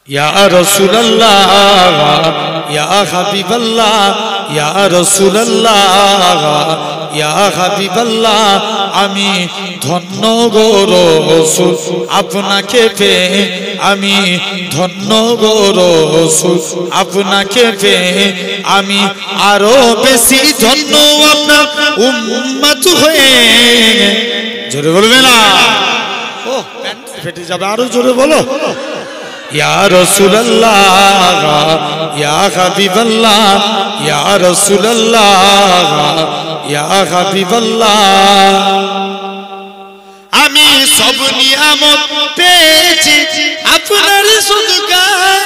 ইয়া রাসূলুল্লাহ ইয়া হাবিবাল্লাহ ইয়া রাসূলুল্লাহ ইয়া হাবিবাল্লাহ আমি ধন্য গো রাসূল আপনাকে পেয়ে আমি ধন্য গো রাসূল আপনাকে পেয়ে আমি আরো বেশি ধন্য আপনার উম্মত হয়ে জোরে বলবে না ও প্যান্ট ফেটে যাবে আরো জোরে বলো ইয়া রাসূলুল্লাহ ইয়া হাবিবাল্লাহ ইয়া রাসূলুল্লাহ ইয়া হাবিবাল্লাহ আমি সব নিয়ামত পেয়েছি আপনার সদকায়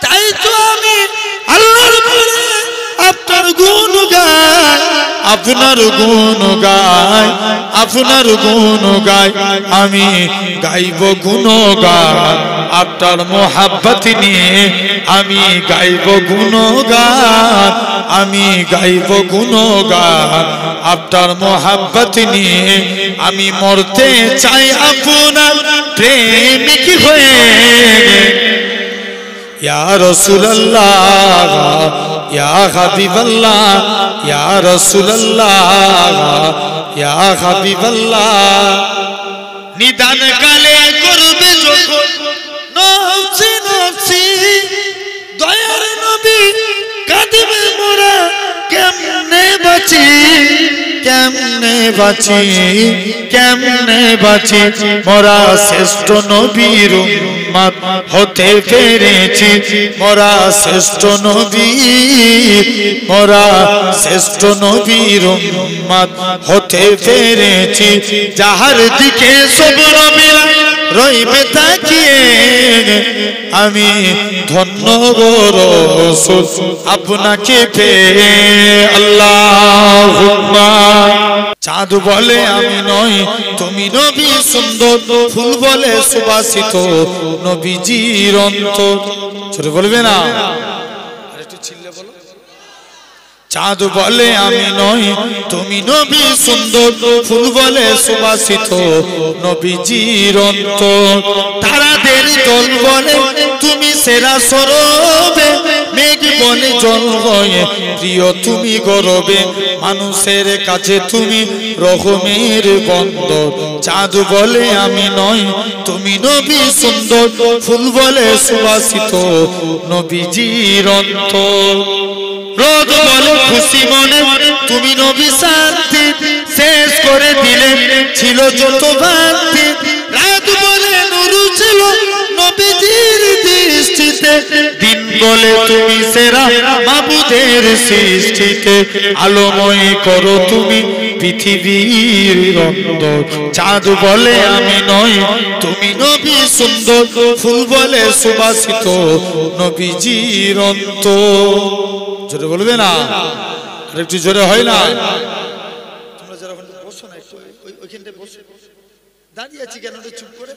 তাই তো আমি আল্লাহর পরে আপনার গুণ গাই আপনার গুণ গাই আপনার গুণ গাই আমি গাইব গুণগান আপনার মোহাব্বত নিয়ে আমি গাইব গুণগান আমি গাইব গুণগান আপনার মোহাব্বত নিয়ে আমি মরতে চাই আপনার প্রেমিক হয়ে ইয়া রাসূলুল্লাহ ইয়া হাবিবাল্লাহ ইয়া রাসূলুল্লাহ ইয়া হাবিবাল্লাহ নিদান কালে করবে যখন নফসি নফসি দয়ার নবী কাঁদবে মোরা কেমনে বাঁচি কেমনে বাঁচি কেমনে বাঁচি মোরা শ্রেষ্ঠ নবীর উম্মত হতে পেরেছি মোরা শ্রেষ্ঠ নবী মোরা শ্রেষ্ঠ নবীর উম্মত হতে পেরেছি যাহার দিকে সব নবীরা রইবে তাকিয়ে আমি ধন্য গো রাসূল আপনাকে পেয়ে আল্লাহুম্মা চাঁদ বলে আমি নই তুমি নবী সুন্দর ফুল বলে সুবাসিত নবীজির অন্তর ছোট বলবে না আরেকটু চিল্লে বলো চাঁদ বলে আমি নই তুমি নবী সুন্দর ফুল বলে সুবাসিত নবীজির অন্তর তারাদের দল বলে তুমি সেরা সরবে মেঘ বলে জল হয়ে প্রিয় তুমি গরবে মানুষের কাছে তুমি রহমের বন্দর চাঁদ বলে আমি নই তুমি নবী সুন্দর ফুল বলে সুবাসিত নবীজির অন্তর রোদ বলে খুশি মনে তুমি নবী শান্তি শেষ করে দিলে ছিল যত ভ্রান্তি রাত বলে নূর ছিল নবীজির দৃষ্টিতে দিন বলে তুমি সেরা মাবুদের সৃষ্টিতে আলোময় করো তুমি পৃথিবীর অন্তর চাঁদ বলে আমি নই তুমি নবী সুন্দর ফুল বলে সুবাসিত নবীজির অন্তর জোরে বলবে না আর একটু জোরে হয় না তোমরা যারা বসো না একটু ওইখানটায় বসো দাঁড়িয়ে আছি কেন চুপ করে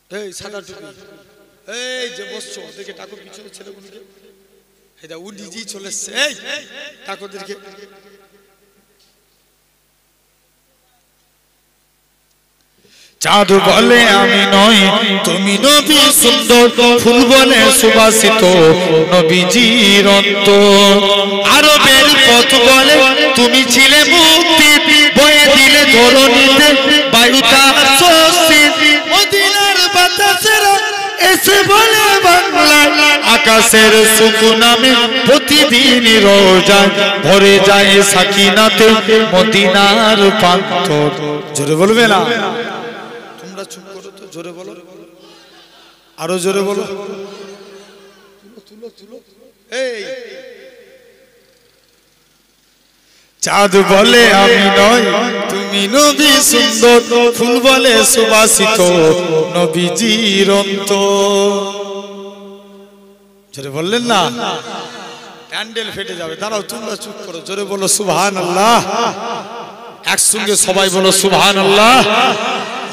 এই সাদা টুপি এই যে বসছো ওদেরকে টাকো পিছনে ছেলেগুলোকে এটা ও নিজেই চলে এসছে এই টাকোদেরকে চাঁদ বলে আমি নই তুমি নবী সুন্দর ফুল বলে সুবাসিত নবীজির অন্তর আরবের পথ বলে তুমি ছিলে মুক্তি বয়ে দিলে ধরণীতে বায়ুটা স্বস্তি মদিনার বাতাসেরা এসে বলে বাংলায় আকাশের সুকুনামে প্রতিদিন রোজায় ভরে যায় সাকিনাতে মদিনার প্রান্তর জোরে বলবে না চুপ করো তো জোরে বলো আরো জোরে বলো এই চাঁদ বলে আমি নই তুমি নবী সুন্দর ফুল বলে সুবাসিত নবীজির অন্তর জোরে বললেন না প্যান্ডেল ফেটে যাবে দাঁড়াও তোমরা চুপ করো জোরে বলো সুবহানাল্লাহ একসঙ্গে সবাই বলো সুবহানাল্লাহ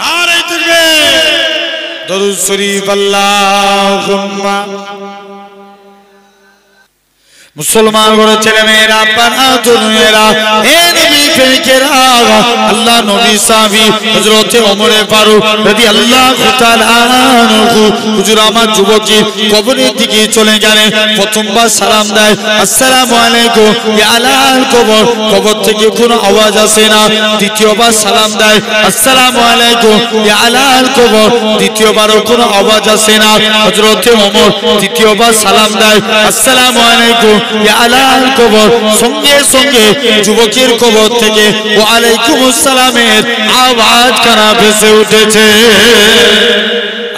নারে তাকবীর দরুদ শরীফ আল্লাহুম্মা মুসলমান ঘরের ছেলে মেয়েরা, পানা তরুণেরা, হে নবী প্রেমিকেরা, আল্লাহ নবী সাহাবী হযরত ওমর ফারুক রাদিয়াল্লাহু তাআলা আনহু হুজুর আমার যুবকী কবরের দিকে চলে গেলেন। প্রথমবার সালাম দেয়, আসসালামু আলাইকুম ইয়া আলাল কবর, কবর থেকে কোনো আওয়াজ আসে না। দ্বিতীয়বার সালাম দেয়, আসসালামু আলাইকুম ইয়া আলাল কবর, দ্বিতীয়বারও কোনো আওয়াজ আসে না। হযরত ওমর দ্বিতীয়বার সালাম দেয়, আসসালামু আলাইকুম ইয়া আলাল কবর, সঙ্গে সঙ্গে যুবকের কবর থেকে ওয়া আলাইকুমুস সালামের আওয়াজ কানা ভেসে উঠেছে।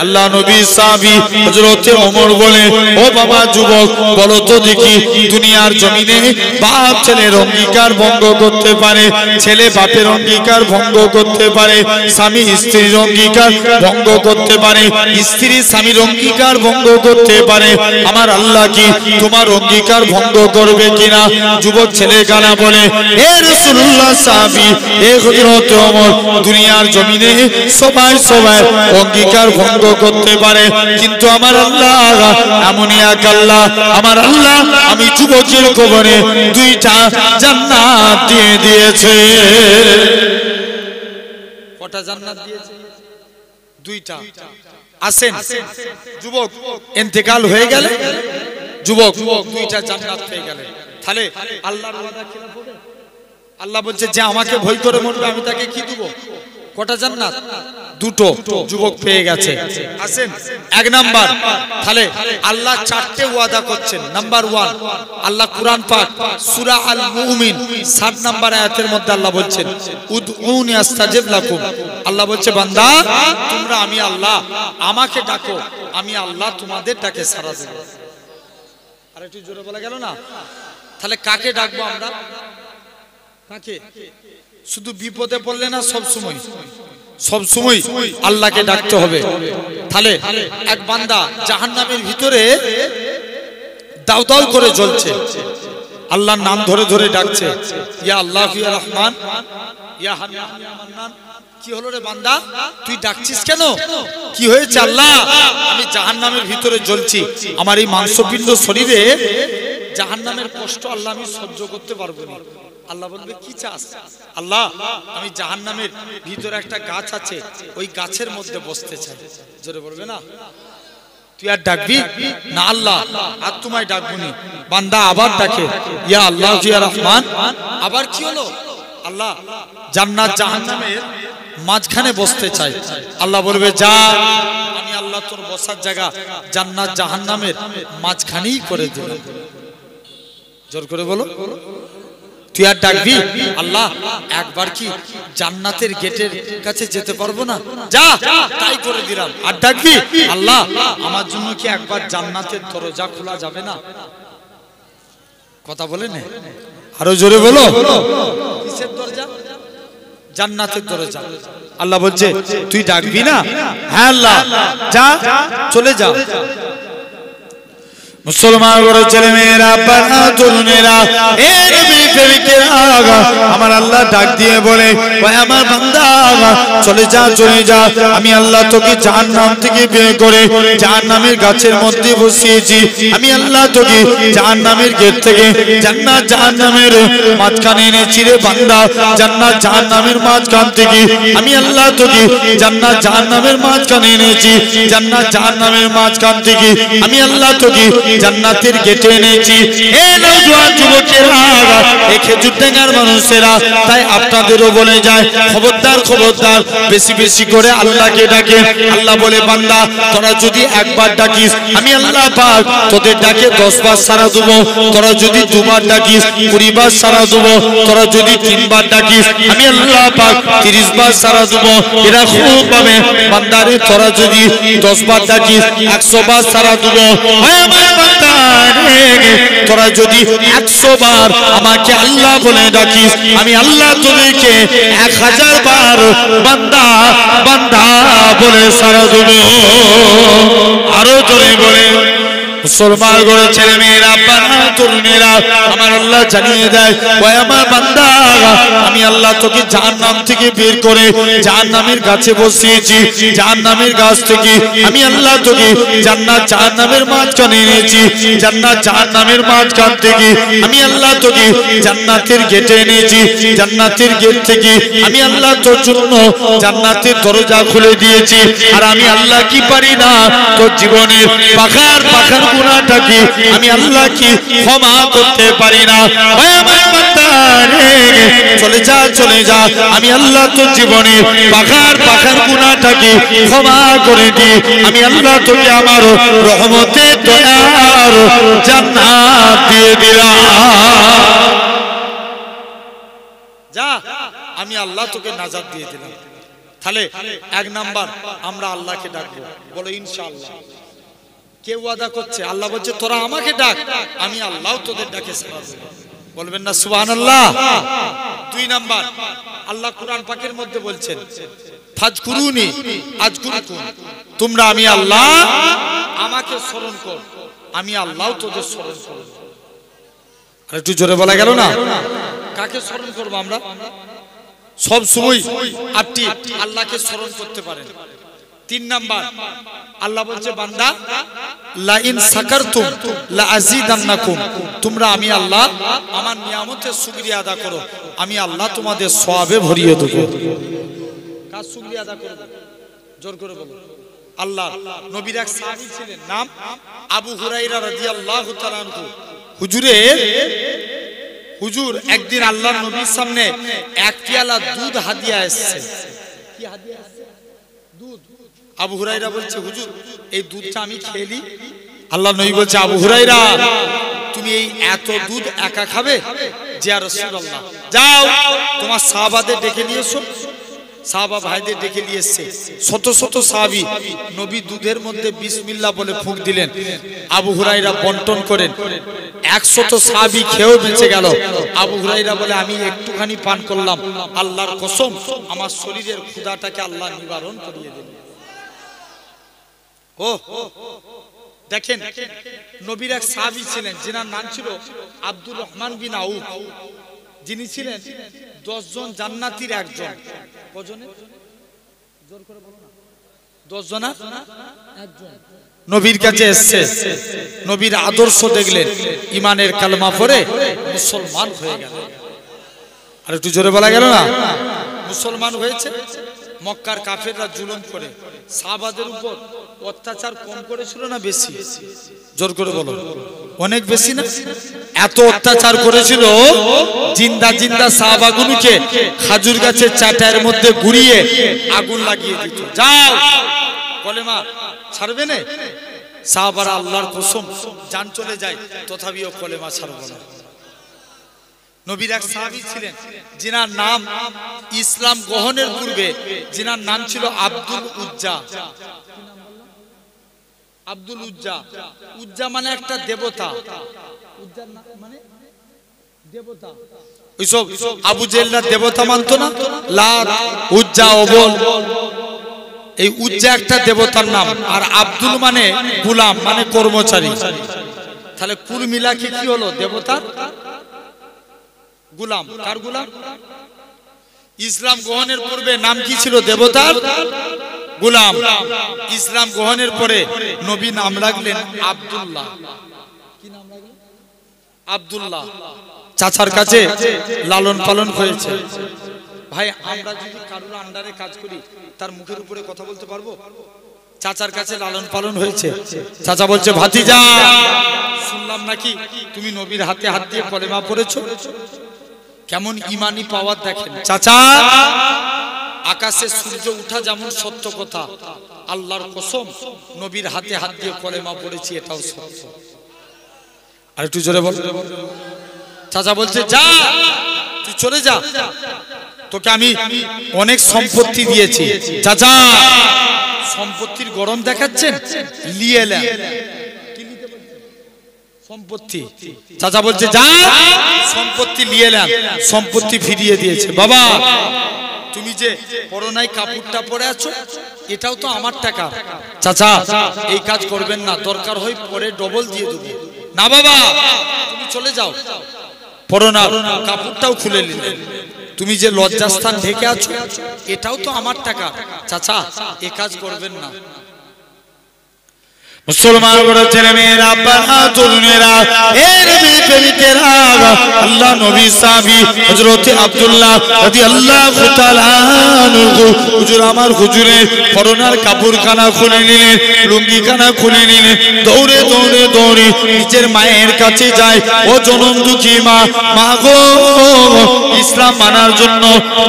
আল্লাহ নবী সাহাবী হযরত ওমর বলে, ও বাবা যুবক, বলো তো দেখি, দুনিয়ার জমিনে বাপ ছেলের অঙ্গীকার ভঙ্গ করতে পারে, ছেলে বাপের অঙ্গীকার ভঙ্গ করতে পারে, স্বামী স্ত্রীর অঙ্গীকার ভঙ্গ করতে পারে, স্ত্রী স্বামীর অঙ্গীকার ভঙ্গ করতে পারে, আমার আল্লাহ কি তোমার অঙ্গীকার ভঙ্গ করবে কিনা? যুবক ছেলে গানা বলে, হে রাসূলুল্লাহ সাহাবী, হে হযরত ওমর, দুনিয়ার জমিনে সবাই সবার অঙ্গীকার ভঙ্গ করতে পারে, কিন্তু আমার আল্লাহ এমনই এক আল্লাহ, আমার আল্লাহ আমি যুবকের কবরে দুইটা জান্নাত দিয়ে দিয়েছে। কটা জান্নাত দিয়েছে? দুইটা। আসেন, যুবক ইন্তেকাল হয়ে গেলে যুবক দুইটা জান্নাত পেয়ে গেলে, তাহলে আল্লাহর ওয়াদা খিলাফ হবে? আল্লাহ বলছে যে আমাকে ভয় করে মরবে আমি তাকে কি দেব? কটা জান্নাত? দুটো যুবক পেয়ে গেছে। আসেন, এক নাম্বার, তাহলে আল্লাহ চারটে ওয়াদা করছেন। নাম্বার 1, আল্লাহ কুরআন পাক সূরা আল মুমিন 7 নাম্বার আয়াতের মধ্যে আল্লাহ বলছেন, উদউনি আস্তাজিব লাকুম। আল্লাহ বলছে, বান্দা তোমরা আমি আল্লাহ আমাকে ডাকো, আমি আল্লাহ তোমাদের ডাকে সাড়া দেব। আর একটু জোরে বলা গেল না? তাহলে কাকে ডাকবো আমরা? কাকে? শুধু বিপদে পড়লে না, সব সময় আল্লাহকে ডাকতে হবে। তাহলে এক বান্দা জাহান্নামের ভিতরে দাউ দাউ করে জ্বলছে, আল্লাহর নাম ধরে ধরে ডাকছে, ইয়া আল্লাহ ইয়া রহমান ইয়া হান্নান ইয়া মান্নান। কি হলো রে বান্দা, তুই ডাকছিস কেন? কি হয়েছে? আল্লাহ আমি জাহান্নামের ভিতরে জ্বলছি, আমার এই মাংসপিণ্ড শরীরে জাহান্নামের কষ্ট আল্লাহ আমি সহ্য করতে পারবো না। আল্লাহ বলবে, কি চাস? আল্লাহ আমি জাহান্নামের ভিতরে একটা গাছ আছে, ওই গাছের মধ্যে বসতে চাই। জোরে বলবে না? তুই আর ডাকবি না? আল্লাহ আর তোমায় ডাকবুনি। বান্দা আবার ডাকে, ইয়া আল্লাহ ইয়া রহমান। আবার কি হলো? আল্লাহ জান্নাত জাহান্নামের মাঝখানে বসতে চাই। আল্লাহ বলবে, যা, আমি আল্লাহ তোর বসার জায়গা জান্নাত জাহান্নামের মাঝখানেই করে দিলাম। জোর করে বলো, তুই আর ডাকবি? আল্লাহ একবার কি জান্নাতের গেটের কাছে যেতে পারবো না? যা, তাই করে দিলাম। আর ডাকবি? আল্লাহ আমার জন্য কি একবার জান্নাতের দরজা খোলা যাবে না? কথা বলে না? আরো জোরে বলো, কিসের দরজা? জান্নাতের দরজা। আল্লাহ বলছে, তুই ডাকবি না? হ্যাঁ আল্লাহ, যা, চলে যা। মুসলমান ঘরের ছেলে মেয়েরা, পানা তরুণেরা, হে নবী প্রেমিকেরা, আমার আল্লাহ ডাক দিয়ে বলে, ওই আমার বান্দা চলে যা, চলে যা, আমি আল্লাহ তোকে জাহান্নাম থেকে বের করে জাহান্নামের গাছের মধ্যে বসিয়েছি। আমি আল্লাহ তোকে জাহান্নামের গেট থেকে জান্নাত জাহান্নামের মাঝখানে এনেছি রে বান্দা। জান্নাত জাহান্নামের মাঝখান থেকে আমি আল্লাহ তোকে জান্নাত জাহান্নামের মাঝখানে এনেছি। জান্নাত জাহান্নামের মাঝখান থেকে আমি আল্লাহ তোকে জান্নাতের গেটে এনেছি। হে নওজোয়ান যুবকেরা, এই খেজুর ডাঙ্গার মানুষেরা, তাই আপনাদেরও বলে যায়, খবরদার খবরদার, বেশি বেশি করে আল্লাহকে ডাকে। আল্লাহ বলে, বান্দা তোরা যদি একবার ডাকিস আমি আল্লাহ পাক তোদের ডাকে 10 বার সাড়া দেবো। তোরা যদি 2 বার ডাকিস 20 বার সাড়া দেবো। তোরা যদি 3 বার ডাকিস আমি আল্লাহ পাক 30 বার সাড়া দেবো। এরা খুব পাবে বান্দারে, তোরা যদি 10 বার ডাকিস 100 বার সাড়া দেবো। তোরা যদি 100 বার আমাকে আল্লাহ বলে ডাকিস আমি আল্লাহ তোদেরকে 1000 বার বান্দা বান্দা বলে সাড়া দেব। আরো জোরে বলে মুসলমান করে ছেলে মেয়েরা বাবা তরুণেরা আমার আল্লাহ জানিয়ে দেয় ওই আমার বান্দা আমি আল্লাহ তোকে জাহান্নাম থেকে বের করে জাহান্নামের গাছে বসিয়েছি জাহান্নামের গাছ থেকে আমি আল্লাহ তোকে জান্নাত জাহান্নামের মাঝখানে এনেছি জান্নাত জাহান্নামের মাঝখান থেকে আমি আল্লাহ তোকে জান্নাতের গেটে এনেছি জান্নাতের গেট থেকে আমি আল্লাহ তোর জন্য জান্নাতের দরজা খুলে দিয়েছি আর আমি আল্লাহ কি পারি না তোর জীবনের পাখার পাখার গুনাহটাকে আমি আল্লাহ কি ক্ষমা করতে পারি না ওই আমার বান্দা রে চলে যা আমি আল্লাহ তোর জীবনে পাখার পাখার গুনাহটাকে ক্ষমা করে দি আমি আল্লাহ তোকে আমার রহমতের দয়ার জান্নাত দিয়ে দিলাম যা আমি আল্লাহ তোকে নাজাত দিয়ে দিলাম তাহলে এক নাম্বার আমরা আল্লাহকে ডাকবো বলো ইনশাআল্লাহ কে ওয়াদা করছে আল্লাহ বলছে তোরা আমাকে ডাক আমি আল্লাহ তোদের ডাকে সাড়া দেব বলবেন না সুবহানাল্লাহ দুই নাম্বার আল্লাহ কুরআন পাকের মধ্যে বলছেন ফাজকুরুনি আযকুরকুম তোমরা আমি আল্লাহ আমাকে স্মরণ কর আমি আল্লাহ তোদের স্মরণ করব আর একটু জোরে বলা গেল না কাকে স্মরণ করব আমরা সব সময় আপনি আল্লাহকে স্মরণ করতে পারেন তিন নাম্বার আল্লাহ বলছে বান্দা লা ইন সাকারতুম লা আযীদান্নাকুম তোমরা আমি আল্লাহ আমার নিয়ামতের শুকরিয়া আদা করো আমি আল্লাহ তোমাদের সওয়াবে ভরিয়ে দেব কার শুকরিয়া আদা করব জোর করে বলো আল্লাহ নবীর এক সাহাবী ছিলেন নাম আবু হুরায়রা রাদিয়াল্লাহু তাআলা আনহু হুজুর একদিন আল্লাহর নবীর সামনে এক পেয়ালা দুধ হাদিয়া এসেছে কি হাদিয়া এসেছে দুধ আবু হুরায়রা বলছে হুজুর এই দুধটা আমি খেলি আল্লাহর নবী বলছে আবু হুরায়রা তুমি এই এত দুধ একা খাবে যে রাসূলুল্লাহ যাও তোমার সাহাবাদের ডেকে নিয়ে এসো সাহাবা ভাইদের ডেকে নিয়ে এসেছে শত শত সাহাবী নবী দুধের মধ্যে বিসমিল্লাহ বলে ফুঁক দিলেন আবু হুরায়রা বন্টন করেন 100 সাহাবী খেয়েও বেঁচে গেল আবু হুরায়রা বলে আমি একটুখানি পান করলাম আল্লাহর কসম আমার শরীরের ক্ষুধাটাকে আল্লাহ নিবারণ করিয়ে দিলেন ও দেখেন নবীর এক সাহাবী ছিলেন যিনার নাম ছিল আব্দুর রহমান বিন আউফ যিনি ছিলেন 10 জন জান্নাতীর একজন কজনের জোর করে বলো না 10 জনা একজন নবীর কাছে এসেছে নবীর আদর্শ দেখলেন ঈমানের কালেমা পড়ে মুসলমান হয়ে গেল আর একটু জোরে বলা গেল না মুসলমান হয়েছে মক্কার কাফেররা জুলুম করে সাহাবাদের উপর অত্যাচার কম করেছিল না বেশি জোর করে বলো অনেক বেশি না এত অত্যাচার করেছিল জিন্দা জিন্দা সাহাবাগুলোকে খাজুর গাছের চাটায়ের মধ্যে গুড়িয়ে আগুন লাগিয়ে দিত যাও কলেমা ছাড়বে না সাহাবারা আল্লাহর কসম জান চলে যায় তথাপিও কলেমা ছাড়বে না নবীর এক সাহাবী ছিলেন যিনার নাম ইসলাম গ্রহণের পূর্বে যিনার নাম ছিল আব্দুল উজ্জা আব্দুল উজ্জা উজ্জা মানে একটা দেবতা উজ্জা মানে দেবতা ওইসব আবু জেহেলরা দেবতা মানতো না লাত উজ্জা ওবল এই উজ্জা একটা দেবতার নাম আর আব্দুল মানে গোলাম মানে কর্মচারী তাহলে কুল মিলা কি হলো দেবতার গোলাম কার গোলাম ইসলাম গ্রহণের পূর্বে নাম কি ছিল দেবতার গোলাম ইসলাম গ্রহণের পরে নবী নাম রাখলেন আব্দুল্লাহ কি নাম রাখলেন আব্দুল্লাহ চাচার কাছে লালন পালন হয়েছে ভাই আমরা যদি কারোর আন্ডারে কাজ করি তার মুখের উপরে কথা বলতে পারবো চাচার কাছে লালন পালন হয়েছে চাচা বলছে ভাতিজা শুনলাম নাকি তুমি নবীর হাতে হাত দিয়ে কলেমা পড়েছো কেমন ঈমানি পাওয়ার দেখেন চাচা আকাশে সূর্য ওঠা যেমন সত্য কথা আল্লাহর কসম নবীর হাতে হাত দিয়ে কলেমা পড়েছি এটাও সত্য আর একটু জোরে বল চাচা বলছে যা তুই চলে যা তোকে আমি অনেক সম্পত্তি দিয়েছি চাচা সম্পত্তির গরম দেখাচ্ছেন নিয়ে এলেন সম্পত্তি চাচা বলছে যা সম্পত্তি নিয়ে এলেন সম্পত্তি ফিরিয়ে দিয়েছে বাবা তুমি যে পরনাই কাপড়টা পরে আছো এটাও তো আমার টাকা। চাচা এই কাজ করবেন না, দরকার হয় পরে ডবল দিয়ে দেবো। না বাবা তুমি চলে যাও, পরনা কাপড়টাও খুলে নিলেন। তুমি যে লজ্জাস্থান ঢেকে আছো এটাও তো আমার টাকা। চাচা এই কাজ করবেন না। মুসলমান বড় ছেলে মেয়েরা, বাবা তরুণেরা, এর প্রেমিকেরা, আল্লাহ নবী সাহাবী হযরত আব্দুল্লাহ রাদিয়াল্লাহু তাআলা আনহু হুজুর আমার হুজুরের পরনার কাপড়খানা খুলে নিলেন, লুঙ্গিখানা খুলে নিলেন, দৌড়ে দৌড়ে দৌড়ে নিজের মায়ের কাছে যায়। ও জনম দুঃখী মা, মা গো ইসলাম মানার জন্য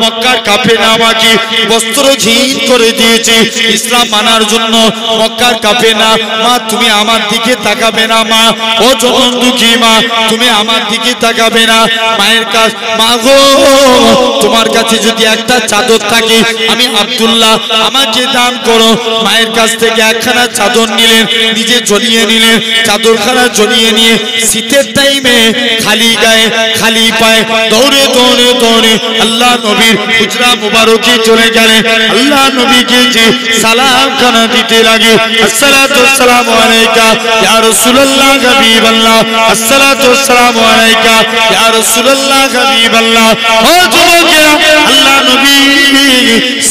মক্কার কাফের আমাকে বস্ত্রহীন করে দিয়েছে। ইসলাম মানার জন্য মক্কার কাফের না মা তুমি আমার দিকে তাকাবে না মা, ও জনম দুঃখী মা তুমি আমার দিকে তাকাবে না। মায়ের কাছে, মা গো তোমার কাছে যদি একটা চাদর থাকে আমি আব্দুল্লাহ আমাকে দান করো। মায়ের কাছ থেকে একখানা চাদর নিলেন, নিজে জড়িয়ে নিলেন, চাদরখানা জড়িয়ে নিয়ে শীতের টাইমে খালি গায়ে খালি পায়ে দৌড়ে দৌড়ে দৌড়ে আল্লাহ নবীর হুজরা মুবারকে চলে গেলেন। আল্লাহ নবীকে যে সালাম খানা দিতে লাগে, আসসালাতু ওয়াসসালামু আলাইকা ইয়া রাসূলুল্লাহ হাবিবাল্লাহ, আসসালাতু ওয়াসসালামু আলাইকা ইয়া রাসূলুল্লাহ হাবিবাল্লাহ। ও যুবকেরা, আল্লাহ নবী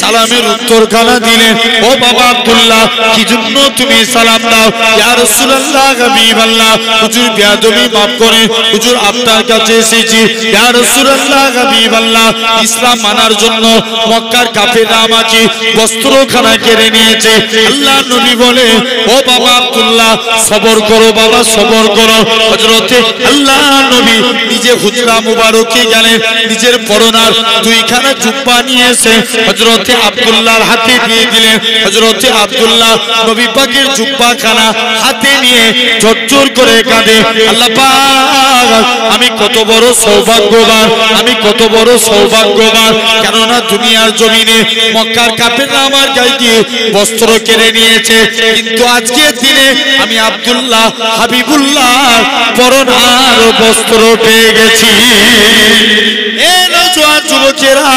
সালামের উত্তর খানা দিলেন। ও বাবা আব্দুল্লাহ কি জন্য তুমি সালাম দাও? ইয়া রাসূলুল্লাহ হাবিবাল্লাহ, হুজুর বেয়াদবি maaf করেন, হুজুর আপনার কাছে এসেছি। ইয়া রাসূলুল্লাহ হাবিবাল্লাহ, ইসলাম মানার জন্য মক্কার কাফেররা আমাকে বস্ত্রখানা কেড়ে নিয়েছে। আল্লাহ নবী বলে, ও বাবা আব্দুল্লাহ সবর করো বাবা, সবর করো। হযরতে আল্লাহ নবী নিজে হুজরা মুবারকে গেলেন, নিজের পরনার দুইখানা জুব্বা নিয়ে এসে হযরতে আব্দুল্লাহর হাতে দিয়ে দিলেন। হযরতে আব্দুল্লাহ নবী পাকের জুব্বাখানা হাতে নিয়ে ঝরঝর করে কাঁদে, আল্লাহ পাক আমি কত বড় সৌভাগ্যবান, আমি কত বড় সৌভাগ্যবান, কেননা দুনিয়ার জমিনে মক্কার কাফেররা আমার গায়ে দিয়ে বস্ত্র কেড়ে নিয়েছে, কিন্তু আজকের দিনে আমি আব্দুল্লাহ হাবিবুল্লাহ পরনার বস্ত্র পেয়ে গেছি। যুবকেরা,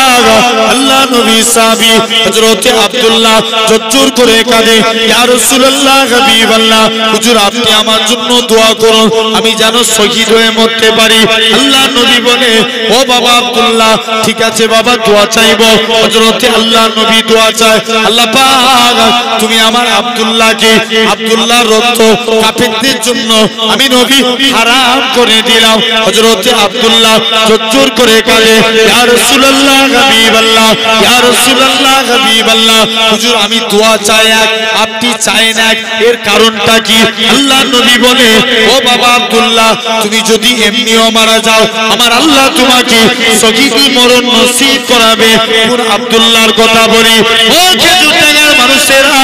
আল্লাহ নবী সাহাবী হযরতে আব্দুল্লাহ ঝরঝর করে কাঁদে, ইয়া রাসূলুল্লাহ হাবিবাল্লাহ, হুজুর আপনি আমার জন্য দোয়া করুন আমি যেন শহীদ হয়ে মরতে পারি। আল্লাহ নবী বলে, ও বাবা আব্দুল্লাহ ঠিক আছে বাবা দোয়া চাইবো। হযরতে আল্লাহ নবী দোয়া চায়, আল্লাহ পাক তুমি আমার আব্দুল্লাহকে, আব্দুল্লাহর রক্ত কাফেরদের জন্য আমি নবী হারাম করে দিলাম। হযরতে আব্দুল্লাহ ঝরঝর করে কাঁদে, ইয়া রাসূলুল্লাহ হাবিবাল্লাহ, ইয়া রাসূলুল্লাহ হাবিবাল্লাহ, হুজুর আমি দোয়া চাই এক, আপনি চাইেন এক, এর কারণটা কি? আল্লাহ নবী বলে, ও বাবা আব্দুল্লাহ তুমি যদি এমনিও মারা যাও আমার আল্লাহ তোমাকে শহীদি মরণ নসিব করাবে। কোন আব্দুল্লাহর কথা বলি? ও খেজুর ডাঙ্গার মানুষেরা,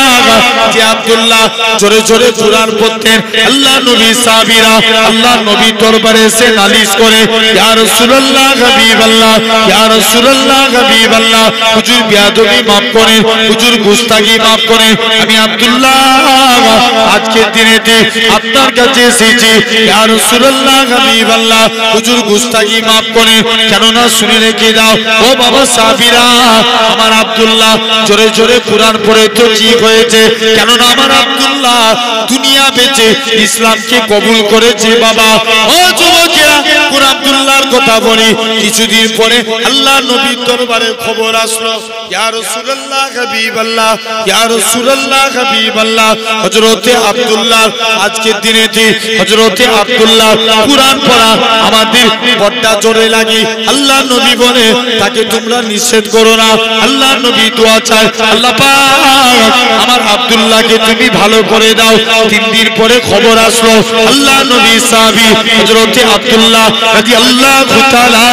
যে আব্দুল্লাহ জোরে জোরে কুরআন পড়তেন, আল্লাহ নবী সাহাবীরা আল্লাহ নবী দরবারে এসে নালিশ করে, ইয়া রাসূলুল্লাহ হাবিবাল্লাহ, ইয়া রাসূলুল্লাহ হাবিবাল্লাহ, হুজুর বেয়াদবি maaf করেন, হুজুর গুস্তাখি maaf করেন, আমি আব্দুল্লাহ আজকের দিনেতে আপনার কাছে এসেছি, ইয়া রাসূলুল্লাহ হাবিবাল্লাহ, হুজুর গুস্তাখি maaf করেন, কেননা শুনে রেখে দাও ও বাবা সাহাবীরা, আমার আব্দুল্লাহ জোরে জোরে কুরআন পড়ে তো ঠিক হয়েছে, কেননা আমার আব্দুল্লাহ দুনিয়া বেঁচে ইসলামকে কবুল করেছে বাবা। ও যুবকেরা, কোন আব্দুল্লাহর কথা বলি? কিছুদিন পরে আল্লাহ নবীর দরবারে খবর আসলো, ইয়া রাসূলুল্লাহ হাবিবাল্লাহ, ইয়া রাসূলুল্লাহ হাবিবাল্লাহ, হযরতে আব্দুল্লাহ আজকের দিনেতে হযরতে আব্দুল্লাহ কুরআন পড়া আমাদের বড্ডা জোরে লাগে। আল্লাহ নবী বলে তাকে তোমরা নিষেধ করো না। আল্লাহ নবী দোয়া চায়, আল্লাহ পাক আমার আব্দুল্লাহকে তুমি ভালো করে দাও। 3 দিন পরে খবর আসলো, আল্লাহ নবী সাহাবী হযরতে আব্দুল্লাহ রাদিয়াল্লাহু তাআলা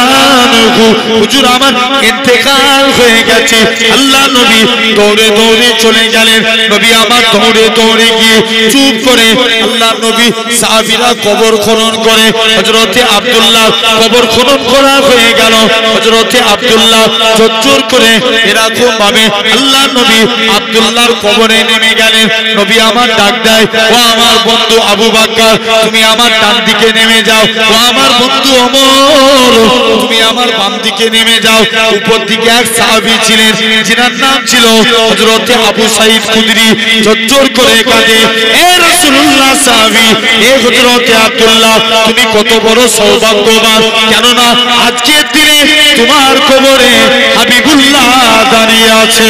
আনহু হুজুর আমার ইন্তেকাল হয়ে গেছে। আল্লাহ নবী দৌড়ে দৌড়ে চলে গেলেন, নবী আমার দৌড়ে দৌড়ে গিয়ে চুপ করে আল্লাহ নবী সাহাবীরা কবর খনন করে, হযরতে আব্দুল্লাহ কবর খনন করা হয়ে গেল। হযরতে আব্দুল্লাহ ঝরঝর করে এরকম ভাবে আল্লাহ নবী আব্দুল্লাহর কবরে নেমে গেলেন। নবী আমার ডাক দেয়, ও আমার বন্ধু আবু বকর তুমি আমার ডান দিকে নেমে যাও, ও আমার বন্ধু বন্ধু ওমর তুমি আমার বাম দিকে নেমে যাও। উপর দিকে এক সাহাবী ছিলেন যিনার নাম ছিল হযরত আবু সাঈদ খুদরি, ঝরঝর করে কাঁদে, এ রাসূলুল্লাহ সাহাবী, এ হযরত আব্দুল্লাহ, তুমি কত বড় সৌভাগ্যবান, কেননা আজকের দিনে তোমার কবরে হাবিবুল্লাহ দাঁড়িয়ে আছে।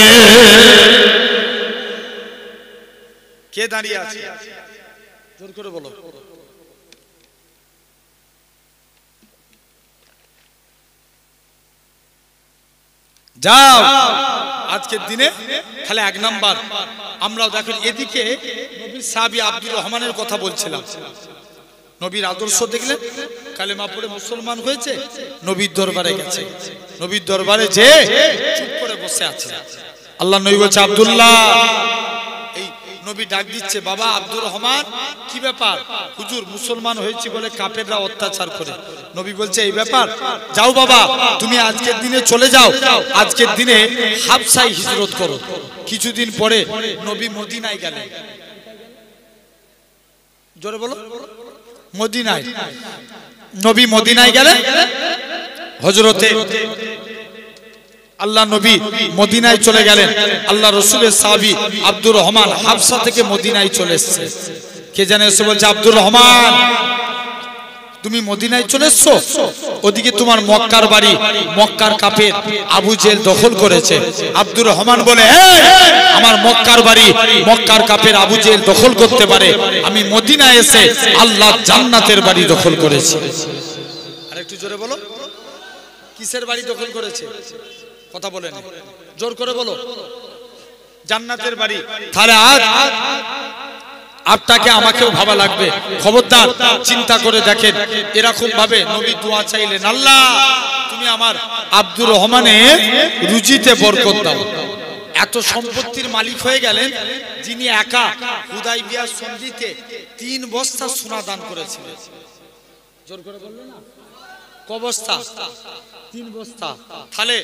কে দাঁড়িয়ে আছে? জোর করে বলো। যাও আজকের দিনে তাহলে এক নাম্বার আমরাও দেখেন এদিকে নবীর সাহাবী আব্দুর রহমানের কথা বলছিলাম। নবীর আদর্শ দেখলেন, কালেমা পড়ে মুসলমান হয়েছে, নবীর দরবারে গেছে, নবীর দরবারে যে চুপ করে বসে আছে। আল্লাহ নবী বলছে আব্দুল্লাহ, এই নবী ডাক দিচ্ছে, বাবা আব্দুর রহমান কি ব্যাপার? হুজুর মুসলমান হয়েছি বলে কাফেররা অত্যাচার করে। নবী বলছে এই ব্যাপার, যাও বাবা তুমি আজকের দিনে চলে যাও, আজকের দিনে হাবশায় হিজরত করো। কিছুদিন পরে নবী মদিনায় গেলেন। জোরে বলো, মদিনায়। নবী মদিনায় গেলেন, হযরতে আল্লাহ নবী মদিনায় চলে গেলেন। আল্লাহ রসুলের সাহাবী আব্দুর রহমান হাবশা থেকে মদিনায় চলে এসেছে। কে জানে এসে বলছে আব্দুর রহমান তুমি মদিনায় চলে এসছো, ওদিকে তোমার মক্কার বাড়ি, মক্কার কাফের আবু জেহেল দখল করেছে। আব্দুর রহমান বলে আমার মক্কার বাড়ি মক্কার কাফের আবু জেহেল দখল করতে পারে, আমি মদিনায় এসে আল্লাহ জান্নাতের বাড়ি দখল করেছি। আর একটু জোরে বলো, কিসের বাড়ি দখল করেছে? কথা বলেন, জোর করে বলো। জান্নাতের বাড়ি। তাহলে আজ আপনাকে আমাকেও ভাবা লাগবে। খবরদার চিন্তা করে দেখেন, এরকম ভাবে নবী দোয়া চাইলেন, আল্লাহ তুমি আমার আব্দুর রহমানের রুজিতে বরকত দাও। এত সম্পত্তির মালিক হয়ে গেলেন যিনি একা হুদাইবিয়ার সন্ধিতে 3 বস্তা সোনা দান করেছিলেন। জোর করে বললেন না, ক বস্তা? 3 বস্তা। তাহলে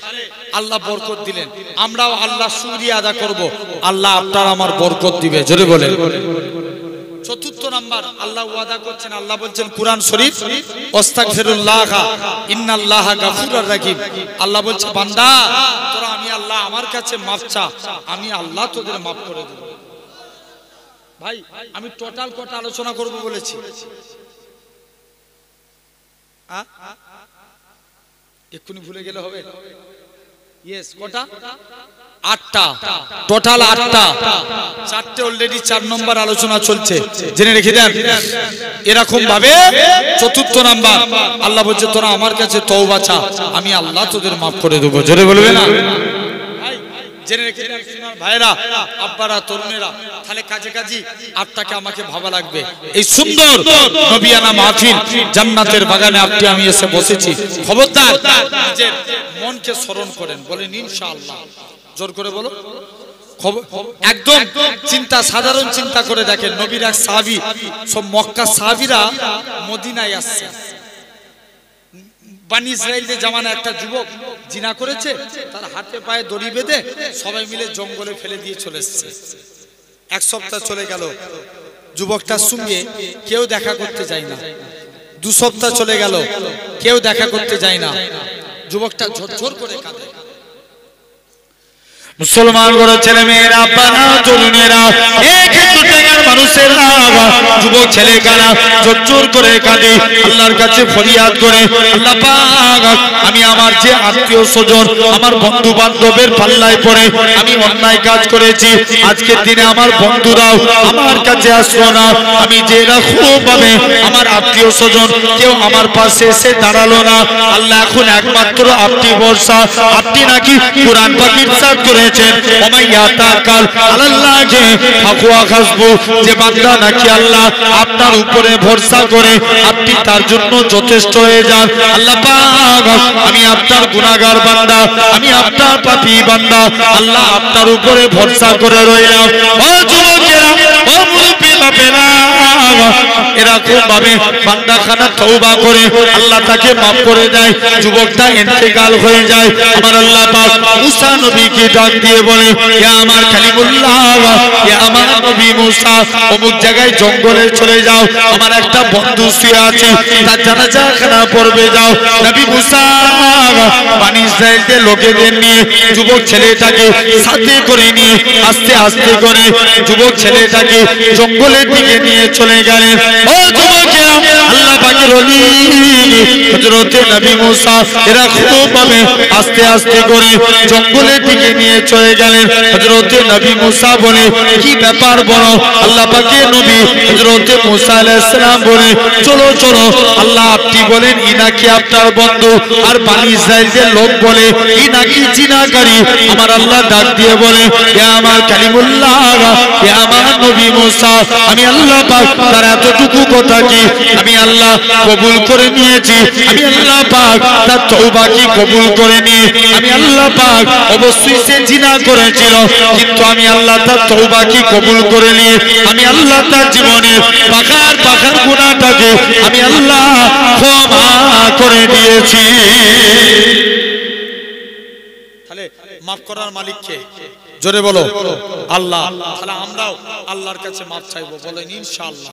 আল্লাহ বরকত দিলেন। আমরাও আল্লাহ শুকরিয়া আদা করব, আল্লাহ আপনার আমার বরকত দিবে। জোরে বলেন। চতুর্থ নাম্বার আল্লাহ ওয়াদা করছেন, আল্লাহ বলছেন কুরআন শরীফ, আস্তাগফিরুল্লাহ ইন্নাল্লাহা গাফুরুর রাহিম। আল্লাহ বলছে বান্দা তোরা আমি আল্লাহ আমার কাছে মাফ চা, আমি আল্লাহ তোদের মাফ করে দেব। ভাই আমি টোটাল কটা আলোচনা করব বলেছি? এক্ষুনি ভুলে গেলে হবে? ইয়েস, কটা? 8টা, টোটাল 8টা। 4টে অলরেডি 4 নম্বর আলোচনা চলছে, জেনে রেখে দেন। এরকম ভাবে চতুর্থ নাম্বার আল্লাহ বলছে তোরা আমার কাছে তওবা চা, আমি আল্লাহ তোদের মাফ করে দেব। জোরে বলবে না? জেনে রেখে দেন সোনার ভাইরা, আব্বারা, তরুণেরা। তাহলে কাজে কাজী আপনাকে আমাকে ভাবা লাগবে। এই সুন্দর নবিয়ানা মাহফিল জান্নাতের বাগানে আপনি আমি এসে বসেছি। খবরদার নিজের মনকে স্মরণ করেন, বলেন ইনশাআল্লাহ। জোর করে বলো। একদম চিন্তা, সাধারণ চিন্তা করে দেখেন, নবীর এক সাহাবী, সব মক্কা সাহাবীরা মদিনায় আসছে। বানি ইসরাইলদের জামানা একটা যুবক জিনা করেছে, তার হাতে পায়ে দড়ি বেঁধে সবাই মিলে জঙ্গলে ফেলে দিয়ে চলে এসেছে। 1 সপ্তাহ চলে গেল, যুবকটার সঙ্গে কেউ দেখা করতে যায় না। 2 সপ্তাহ চলে গেল, কেউ দেখা করতে যায় না। যুবকটা ঝরঝর করে কাঁদে। মুসলমান বড় ছেলে মেয়েরা, আব্বারা, তরুণেরা, মানুষেরা, যুবক ছেলে কারা ঝরঝর করে কাঁদে, আল্লাহর কাছে ফরিয়াদ করে, আল্লাহ পাক আমি আমার যে আত্মীয় স্বজন, আমার বন্ধু বান্ধবের পাল্লায় পড়ে আমি অন্যায় কাজ করেছি, আজকের দিনে আমার বন্ধুরাও আমার কাছে আসলো না, আমি যে এরকম ভাবে আমার আত্মীয় স্বজন কেউ আমার পাশে এসে দাঁড়ালো না, আল্লাহ এখন একমাত্র আপনি ভরসা। আপনি নাকি কুরআন পাক ইরশাদ করেছেন, ওমাইয়া তাকাল আলাল্লাহি ফাকুয়া হাসবু, যে বান্দা নাকি আল্লাহ আপনার উপরে ভরসা করে আপনি তার জন্য যথেষ্ট হয়ে যান। আল্লাহ পাক আমি আপনার গুনাহগার বান্দা, আমি আপনার পাপী বান্দা, আল্লাহ আপনার উপরে ভরসা করে রইলাম। ও যুবকেরা, ও মুরব্বি বাপেরা, এরা এরকম ভাবে বান্দাখানা তওবা করে আল্লাহ তাকে maaf করে দেয় যুবকটা ইন্তেকাল হয়ে যায় আমার আল্লাহ পাক মুসা নবীকে ডাক দিয়ে বলে ইয়া আমার কালিমুল্লাহ ইয়া আমার নবী মুসা অমুক জায়গায় জঙ্গলে চলে যাও আমার একটা বন্ধু শুয়ে আছে তার জানাজা খানা পড়বে যাও নবী মুসা বনি ইসরাইলদের লোকেদের নিয়ে যুবক ছেলেটাকে সাথে করে নিয়ে আস্তে আস্তে করে যুবক ছেলেটাকে জঙ্গলের দিকে নিয়ে চলে গেলেন ও যুবকেরা আল্লাহ পাকের ওলি হযরতে নবী মুসা এরা খুব ভাবে আস্তে আস্তে করে জঙ্গলের দিকে নিয়ে চলে গেলেন হযরতে নবী মুসা বলে কি ব্যাপার বলো আল্লাহ পাকের নবী হযরতে মুসা আলাইহিস সালাম বলে চলো চলো আল্লাহ আপনি বলেন ইনাকি আপনার বন্ধু আর বনি ইসরাইলদের লোক বলে ইনাকি জিনাকারী আমার আল্লাহ ডাক দিয়ে বলে ইয়া আমার কালিমুল্লাহ ইয়া আমার নবী মুসা আমি আল্লাহ পাক তার এতটুকু কথা কি আমি আল্লাহ কবুল করে নিয়েছি আমি আল্লাহ পাক তার তওবা কি কবুল করে নিয়ে আমি আল্লাহ পাক অবশ্যই সে জিনা করেছিল কিন্তু আমি আল্লাহ তার তওবা কি কবুল করে নিয়ে আমি আল্লাহ তার জীবনের পাখার পাখার গুনাহটাকে আমি আল্লাহ ক্ষমা করে দিয়েছি তাহলে maaf করার মালিক কে জোরে বলো আল্লাহ তাহলে আমরাও আল্লাহর কাছে maaf চাইবো বলেন ইনশাআল্লাহ